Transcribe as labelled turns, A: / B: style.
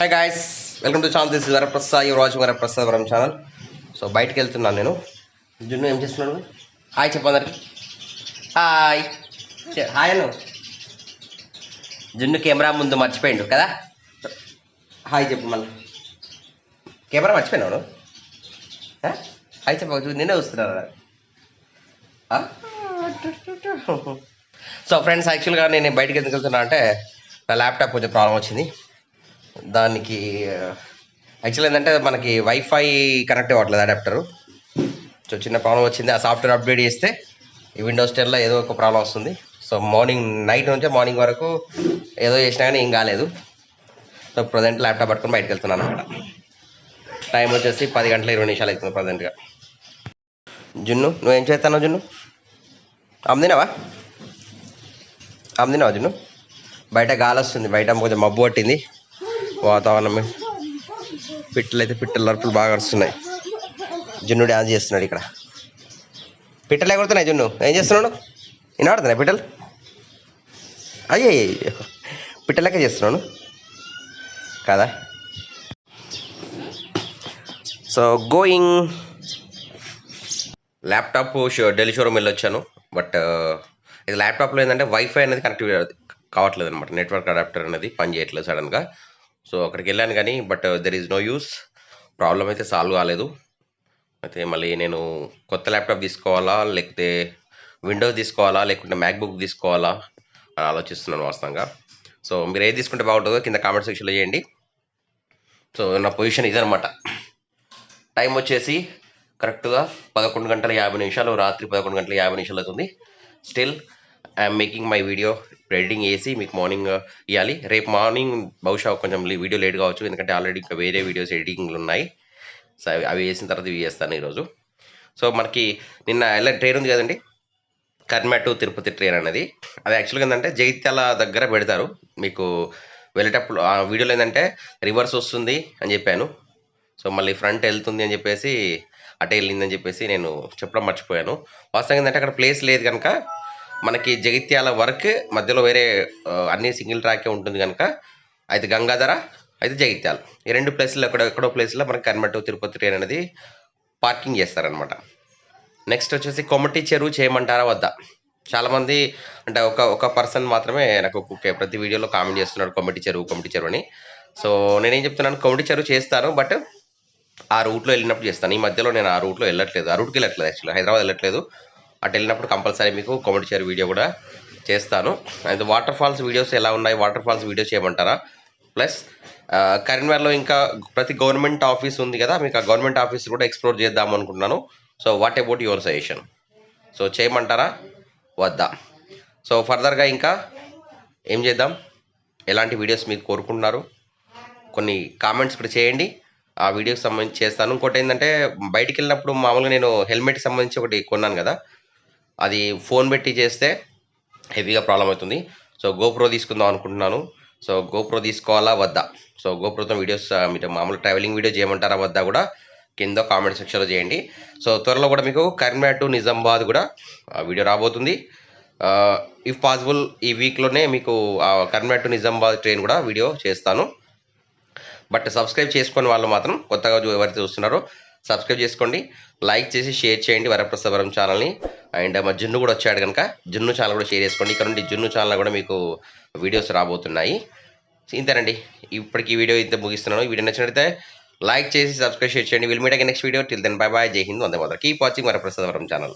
A: Hi guys, welcome to channel. This is Varaprasad. Your watching Varaprasadvaram channel. So బయటకు వెళ్తున్నాను నేను. జున్ను ఏం చేస్తున్నాడు? హాయ్ చెప్పు అందరికి. హాయ్ హాయ్ అను. జున్ను కెమెరా ముందు మర్చిపోయిండు కదా. హాయ్ చెప్పు మళ్ళీ. కెమెరా మర్చిపోయినాడు. హాయ్ చెప్పు, నిన్నే వస్తున్నాను. సో ఫ్రెండ్స్, యాక్చువల్గా నేను బయటకు ఎందుకు వెళ్తున్నా అంటే నా ల్యాప్టాప్ కొంచెం ప్రాబ్లం వచ్చింది. దానికి యాక్చువల్ ఏంటంటే మనకి వైఫై కనెక్ట్ అవ్వట్లేదు అడాప్టరు. సో చిన్న ప్రాబ్లం వచ్చింది. ఆ సాఫ్ట్వేర్ అప్డేట్ చేస్తే ఈ విండోస్ 10లో ఏదో ఒక ప్రాబ్లం వస్తుంది. సో నైట్ నుంచే మార్నింగ్ వరకు ఏదో చేసినా కానీ ఏం కాలేదు. సో ప్రజెంట్ ల్యాప్టాప్ పట్టుకొని బయటకు వెళ్తున్నాను అనమాట. టైం వచ్చేసి 10:20 అవుతుంది ప్రజెంట్గా. జున్ను నువ్వేం చేస్తావు? జున్ను అమ్మినావా జున్ను? బయట గాలి వస్తుంది, బయట కొంచెం మబ్బు పట్టింది వాతావరణం. పిట్టలు అరుపులు బాగా వస్తున్నాయి. జున్ను డ్యాన్స్ చేస్తున్నాడు ఇక్కడ. పిట్టలు ఎగురుతున్నాయి. జున్ను ఏం చేస్తున్నాడు? వినబడుతున్నాయి పిట్టలు? అయ్యే పిట్టలకే చేస్తున్నాను కదా. So going. Laptop Delhi showroom వెళ్ళొచ్చాను. బట్ ఇది ల్యాప్టాప్లో ఏంటంటే వైఫై అనేది కనెక్ట్ కావట్లేదు అనమాట. నెట్వర్క్ అడాప్టర్ అనేది పని చేయట్లేదు సడన్గా. సో అక్కడికి వెళ్ళాను కానీ but there is no use. Problem అయితే సాల్వ్ కాలేదు. అయితే మళ్ళీ నేను కొత్త ల్యాప్టాప్ తీసుకోవాలా, లేకపోతే విండోస్ తీసుకోవాలా, లేకుంటే మ్యాక్బుక్ తీసుకోవాలా అని ఆలోచిస్తున్నాను వాస్తవంగా. సో మీరు ఏది తీసుకుంటే బాగుంటుందో కింద కామెంట్ సెక్షన్లో చేయండి. సో నా పొజిషన్ ఇదనమాట. టైం వచ్చేసి కరెక్ట్గా 11:50, రాత్రి 11:50 అవుతుంది. Still I'm making my video. Editing వేసి మీకు మార్నింగ్ ఇవ్వాలి. రేపు మార్నింగ్ బహుశా కొంచెం వీడియో లేట్ కావచ్చు, ఎందుకంటే ఆల్రెడీ ఇంకా వేరే వీడియోస్ ఎడిటింగ్లు ఉన్నాయి. సో అవి వేసిన తర్వాత ఇవి చేస్తాను ఈరోజు. సో మనకి నిన్న ట్రైన్ ఉంది కదండి, కర్నాటక టు తిరుపతి ట్రైన్ అనేది. అది యాక్చువల్గా ఏంటంటే జగిత్యాల దగ్గర పెడతారు. మీకు వెళ్ళేటప్పుడు ఆ వీడియోలో ఏంటంటే రివర్స్ వస్తుంది అని చెప్పాను. సో మళ్ళీ ఫ్రంట్ వెళ్తుంది అని చెప్పేసి అటే వెళ్ళిందని చెప్పేసి నేను చెప్పడం మర్చిపోయాను. వాస్తవంగా ఏంటంటే అక్కడ ప్లేస్ లేదు కనుక మనకి జగిత్యాల వరకు మధ్యలో వేరే అన్ని సింగిల్ ట్రాకే ఉంటుంది కనుక అయితే గంగాధర అయితే జగిత్యాల ఈ రెండు ప్లేస్లో ఎక్కడో ప్లేస్లో మనకి కర్నాటక తిరుపతి ట్రైన్ అనేది పార్కింగ్ చేస్తారనమాట. నెక్స్ట్ వచ్చేసి కొమటి చెరువు చేయమంటారా వద్దా? చాలామంది అంటే ఒక పర్సన్ మాత్రమే నాకు ప్రతి వీడియోలో కామెంట్ చేస్తున్నాడు కొమటి చెరువు అని. సో నేనేం చెప్తున్నాను, కొమటి చెరువు చేస్తాను, బట్ ఆ రూట్లో వెళ్ళినప్పుడు చేస్తాను. ఈ మధ్యలో నేను ఆ రూట్కి వెళ్ళట్లేదు యాక్చువల్లీ హైదరాబాద్ వెళ్ళట్లేదు. అటు వెళ్ళినప్పుడు కంపల్సరీ మీకు కొమటి చెరువు వీడియో కూడా చేస్తాను. అయితే వాటర్ ఫాల్స్ వీడియోస్ ఎలా ఉన్నాయి, వాటర్ ఫాల్స్ వీడియో చేయమంటారా? ప్లస్ కరీంనగర్లో ఇంకా ప్రతి గవర్నమెంట్ ఆఫీస్ ఉంది కదా, మీకు ఆ గవర్నమెంట్ ఆఫీస్ కూడా ఎక్స్ప్లోర్ చేద్దాం అనుకుంటున్నాను. So what about your suggestion? So చేయమంటారా వద్దా? సో ఫర్దర్గా ఇంకా ఏం చేద్దాం, ఎలాంటి వీడియోస్ మీకు కోరుకుంటున్నారు కొన్ని కామెంట్స్ కూడా చేయండి. ఆ వీడియోకి సంబంధించి చేస్తాను. ఇంకోటి ఏంటంటే బయటికి వెళ్ళినప్పుడు మామూలుగా నేను హెల్మెట్కి సంబంధించి ఒకటి కొన్నాను కదా, అది ఫోన్ పెట్టి చేస్తే హెవీగా ప్రాబ్లం అవుతుంది. సో గోప్రో తీసుకుందాం అనుకుంటున్నాను. సో గోప్రో తీసుకోవాలా వద్దా? సో గోప్రోతో వీడియోస్ మీరు మామూలు ట్రావెలింగ్ వీడియో చేయమంటారా వద్దా కూడా కింద కామెంట్ సెక్షన్లో చేయండి. సో త్వరలో కూడా మీకు కరీంనగర్ టు నిజామాబాద్ కూడా వీడియో రాబోతుంది. ఇఫ్ పాసిబుల్ ఈ వీక్లోనే మీకు కరీంనగర్ టు నిజామాబాద్ ట్రైన్ కూడా వీడియో చేస్తాను. బట్ సబ్స్క్రైబ్ చేసుకుని వాళ్ళు మాత్రం కొత్తగా ఎవరైతే చూస్తున్నారో సబ్స్క్రైబ్ చేసుకోండి, లైక్ చేసి షేర్ చేయండి వరప్రసాద్వరం ఛానల్ని. అండ్ మా జున్ను కూడా వచ్చాడు కనుక జున్ను ఛానల్ కూడా షేర్ చేసుకోండి. ఇక్కడ నుండి జున్ను ఛానల్ కూడా మీకు వీడియోస్ రాబోతున్నాయి. ఇంతేనండి, ఇప్పటికి ఈ వీడియో ఇంత ముగిస్తున్నాను. ఈ వీడియో నచ్చినట్లయితే లైక్ చేసి సబ్స్క్రైబ్ షేర్ చేయండి. Will meet again next video. Till then bye bye. జై హింద్, వందే మాతరం. Keep watching Varaprasadvaram channel.